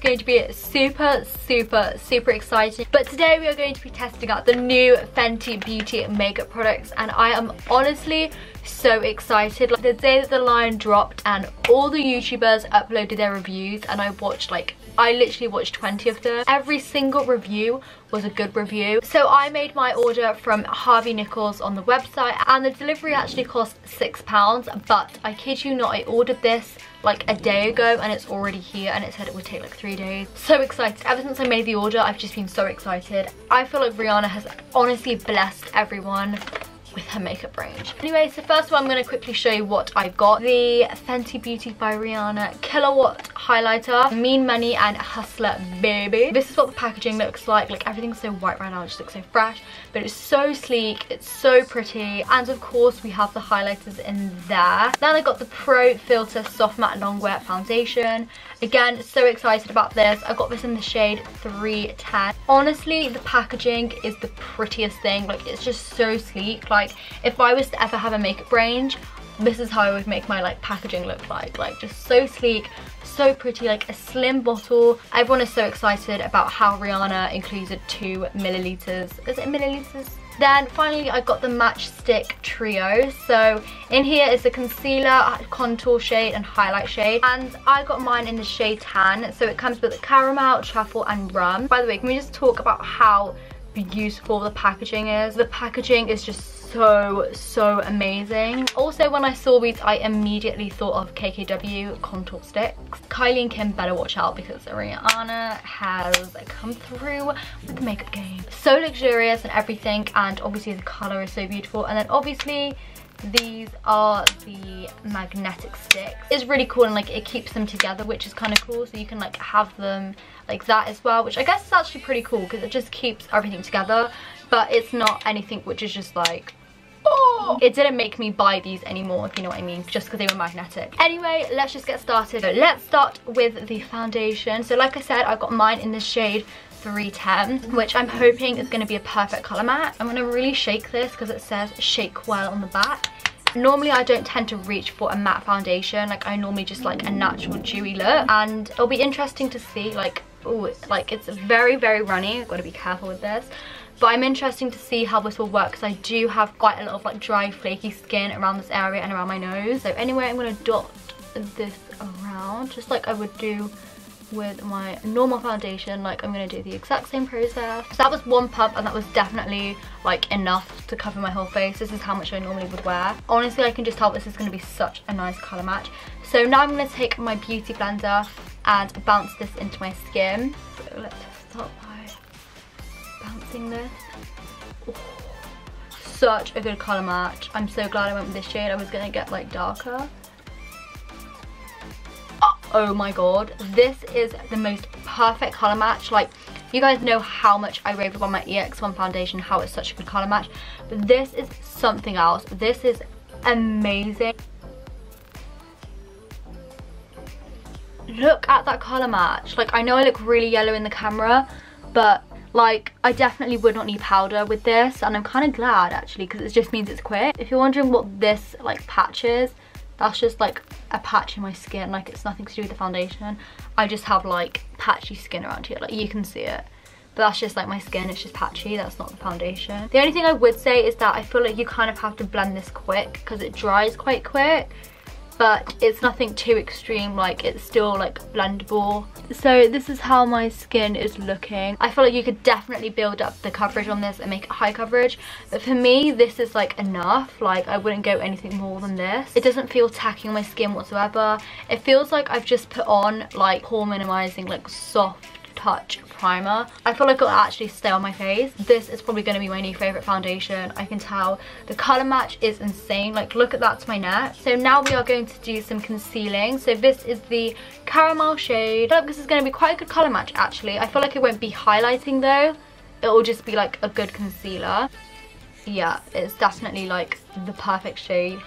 going to be super exciting. But today we are going to be testing out the new Fenty Beauty makeup products, and I am honestly so excited. Like, the day that the line dropped and all the YouTubers uploaded their reviews, and I literally watched 20 of them. Every single review was a good review. So I made my order from Harvey Nichols on the website, and the delivery actually cost £6, but I kid you not, I ordered this like a day ago and it's already here, and it said it would take like 3 days. So excited. Ever since I made the order, I've just been so excited. I feel like Rihanna has honestly blessed everyone with her makeup range. Anyway, so first of all, I'm going to quickly show you what I got. The Fenty Beauty by Rihanna Kilowatt Highlighter, Mean Money and Hustler Baby. This is what the packaging looks like. Like, everything's so white right now, it just looks so fresh, but it's so sleek, it's so pretty, and of course we have the highlighters in there. Then I got the Pro Filter Soft Matte Longwear Foundation. Again, so excited about this. I got this in the shade 310. Honestly, the packaging is the prettiest thing. Like, it's just so sleek. Like, if I was to ever have a makeup range, this is how I would make my like packaging look like just so sleek, so pretty, like a slim bottle. Everyone is so excited about how Rihanna included 2 milliliters. Is it milliliters? Then finally I got the Matchstick Trio. So in here is the concealer, contour shade and highlight shade, and I got mine in the shade Tan. So it comes with caramel, truffle and rum. By the way, can we just talk about how beautiful the packaging is? The packaging is just so amazing. Also, when I saw these, I immediately thought of KKW contour sticks. Kylie and Kim better watch out, because Rihanna has come through with the makeup game. So luxurious and everything, and obviously the color is so beautiful. And then obviously these are the magnetic sticks. It's really cool, and like it keeps them together, which is kind of cool. So you can like have them like that as well, which I guess is actually pretty cool because it just keeps everything together. But it's not anything which is just like, oh, it didn't make me buy these anymore, if you know what I mean, just because they were magnetic. Anyway, let's just get started. So let's start with the foundation. So like I said, I got mine in the shade 310, which I'm hoping is going to be a perfect color matte. I'm going to really shake this because it says shake well on the back. Normally I don't tend to reach for a matte foundation. Like, I normally just like a natural dewy look, and it'll be interesting to see like, oh, like it's very runny. I've got to be careful with this. But I'm interested to see how this will work, because I do have quite a lot of like dry flaky skin around this area and around my nose. So anyway, I'm going to dot this around just like I would do with my normal foundation. Like, I'm going to do the exact same process. So that was one pump, and that was definitely like enough to cover my whole face. This is how much I normally would wear. Honestly, I can just tell this is going to be such a nice color match. So now I'm going to take my beauty blender and bounce this into my skin. So let's start by bouncing this. Oh, such a good color match. I'm so glad I went with this shade. I was going to get like darker. Oh my god, this is the most perfect color match. Like, you guys know how much I raved about my EX1 foundation, how it's such a good color match, but this is something else. This is amazing. Look at that color match. Like, I know I look really yellow in the camera, but like, I definitely would not need powder with this, and I'm kind of glad actually, because it just means it's quick. If you're wondering what this like patch is, that's just like a patch in my skin. Like, it's nothing to do with the foundation. I just have like patchy skin around here, like you can see it, but that's just like my skin. It's just patchy, that's not the foundation. The only thing I would say is that I feel like you kind of have to blend this quick because it dries quite quick, but it's nothing too extreme. Like, it's still like blendable. So this is how my skin is looking. I feel like you could definitely build up the coverage on this and make it high coverage, but for me this is like enough. Like, I wouldn't go anything more than this. It doesn't feel tacky on my skin whatsoever. It feels like I've just put on like pore minimizing like soft touch primer. I feel like it'll actually stay on my face. This is probably going to be my new favorite foundation. I can tell the color match is insane. Like, look at that to my neck. So now we are going to do some concealing. So this is the caramel shade. I feel like this is going to be quite a good color match actually. I feel like it won't be highlighting though. It will just be like a good concealer. Yeah, it's definitely like the perfect shade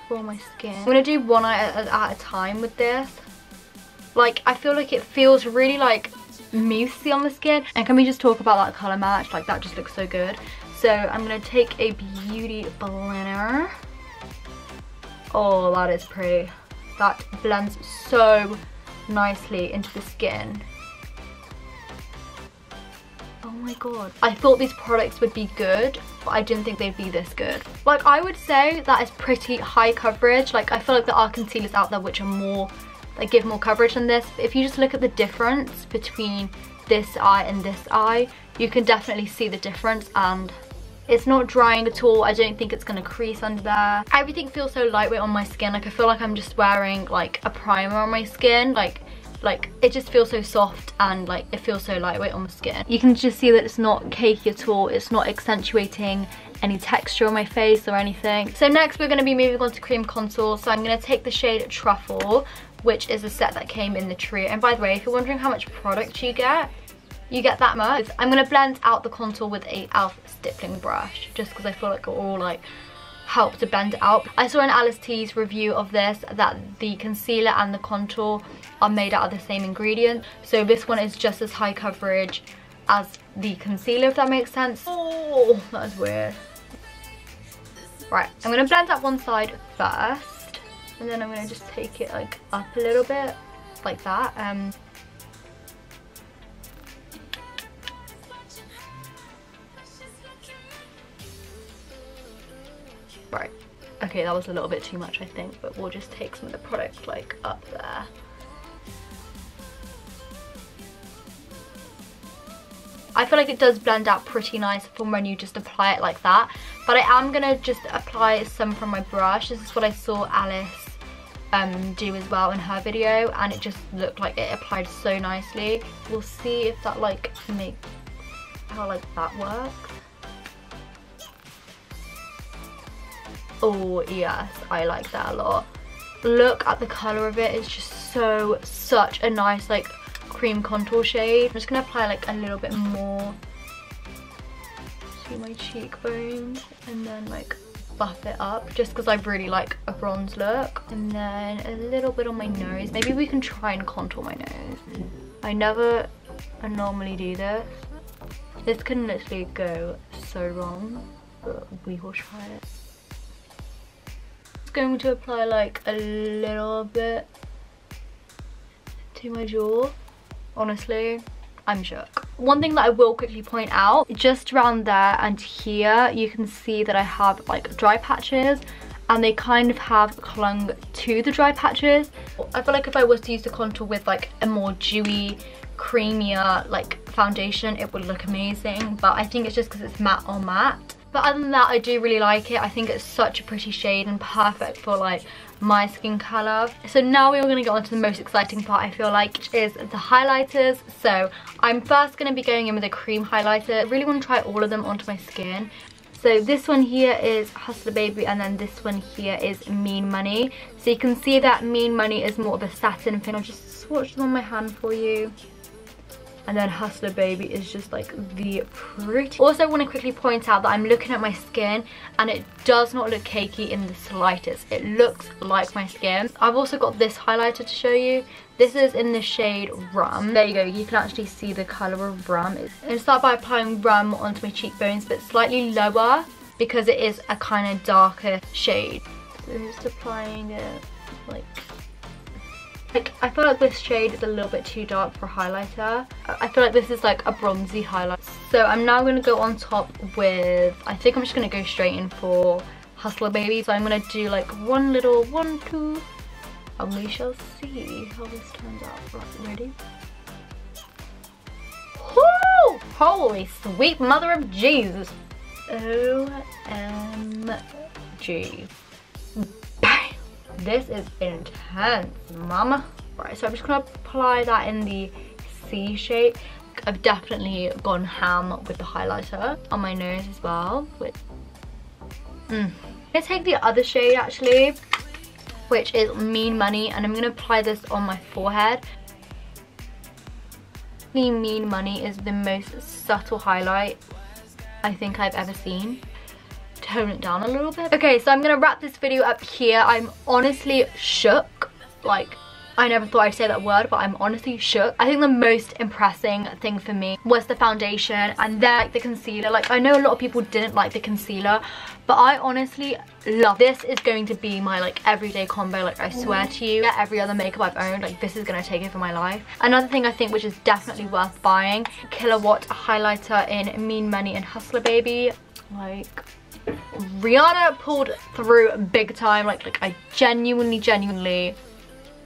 for my skin. I'm going to do one eye at a time with this. Like, I feel like it feels really like moussey on the skin. And can we just talk about that color match? Like, that just looks so good. So I'm gonna take a beauty blender. Oh, that is pretty. That blends so nicely into the skin. Oh my god. I thought these products would be good, but I didn't think they'd be this good. Like, I would say that is pretty high coverage. Like, I feel like there are concealers out there which are more, like, give more coverage than this. But if you just look at the difference between this eye and this eye, you can definitely see the difference, and it's not drying at all. I don't think it's gonna crease under there. Everything feels so lightweight on my skin. Like, I feel like I'm just wearing like a primer on my skin. Like it just feels so soft, and like it feels so lightweight on my skin. You can just see that it's not cakey at all. It's not accentuating any texture on my face or anything. So next we're going to be moving on to cream contour. So I'm going to take the shade Truffle, which is a set that came in the trio. And by the way, if you're wondering how much product you get that much. I'm going to blend out the contour with a e.l.f. stippling brush, just because I feel like it all like help to blend it out. I saw in Alice T's review of this that the concealer and the contour are made out of the same ingredient, so this one is just as high coverage as the concealer, if that makes sense. Oh, that is weird. Right, I'm going to blend out one side first, and then I'm going to just take it like up a little bit, like that. Right, okay, that was a little bit too much, I think, but we'll just take some of the product like up there. I feel like it does blend out pretty nice from when you just apply it like that, but I am gonna just apply some from my brush. This is what I saw Alice do as well in her video, and it just looked like it applied so nicely. We'll see if that like how like that works. Oh yes, I like that a lot. Look at the colour of it. It's just such a nice like cream contour shade. I'm just gonna apply like a little bit more to my cheekbones and then like buff it up, just because I really like a bronze look. And then a little bit on my nose. Maybe we can try and contour my nose. I normally do this. This can literally go so wrong, but we will try it. Going to apply like a little bit to my jaw. Honestly, I'm shook. One thing that I will quickly point out, just around there and here, you can see that I have like dry patches, and they kind of have clung to the dry patches. I feel like if I was to use the contour with like a more dewy, creamier like foundation, it would look amazing, but I think it's just because it's matte on matte. But other than that, I do really like it. I think it's such a pretty shade and perfect for like my skin colour. So now we're going to get on to the most exciting part, I feel like, which is the highlighters. So I'm first going to be going in with a cream highlighter. I really want to try all of them onto my skin. So this one here is Hustler Baby, and then this one here is Mean Money. So you can see that Mean Money is more of a satin thing. I'll just swatch them on my hand for you. And then Hustler Baby is just like the pretty. Also, I want to quickly point out that I'm looking at my skin and it does not look cakey in the slightest. It looks like my skin. I've also got this highlighter to show you. This is in the shade Rum. There you go, you can actually see the colour of Rum. I'm going to start by applying Rum onto my cheekbones, but slightly lower because it is a kind of darker shade. So just applying it like I feel like this shade is a little bit too dark for a highlighter. I feel like this is like a bronzy highlight. So I'm now going to go on top with, I think I'm just going to go straight in for Hustler Baby. So I'm going to do like one little 1, 2, and we shall see how this turns out. Right, ready? Woo! Holy sweet mother of Jesus. OMG. This is intense, mama. Right, so I'm just gonna apply that in the C shape. I've definitely gone ham with the highlighter on my nose as well. I'm gonna take the other shade actually, which is Mean Money, and I'm gonna apply this on my forehead. The Mean Money is the most subtle highlight I think I've ever seen. Tone it down a little bit. Okay, so I'm gonna wrap this video up here. I'm honestly shook. Like, I never thought I'd say that word, but I'm honestly shook. I think the most impressing thing for me was the foundation and then like the concealer. Like I know a lot of people didn't like the concealer, but I honestly love this. Is going to be my like everyday combo. Like I swear to you, every other makeup I've owned, like this is gonna take it for my life. Another thing I think which is definitely worth buying, Kilowatt highlighter in Mean Money and Hustler Baby. Like Rihanna pulled through big time. Like I genuinely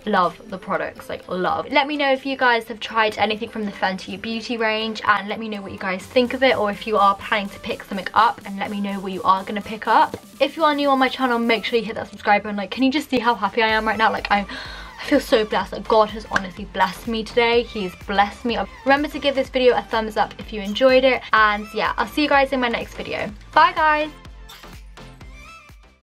love the products, like love. Let me know if you guys have tried anything from the Fenty beauty range, and let me know what you guys think of it, or if you are planning to pick something up, and let me know what you are gonna pick up. If you are new on my channel, make sure you hit that subscribe button. Like, can you just see how happy I am right now? Like I feel so blessed. Like God has honestly blessed me today. He's blessed me. Remember to give this video a thumbs up if you enjoyed it, and yeah, I'll see you guys in my next video. Bye guys.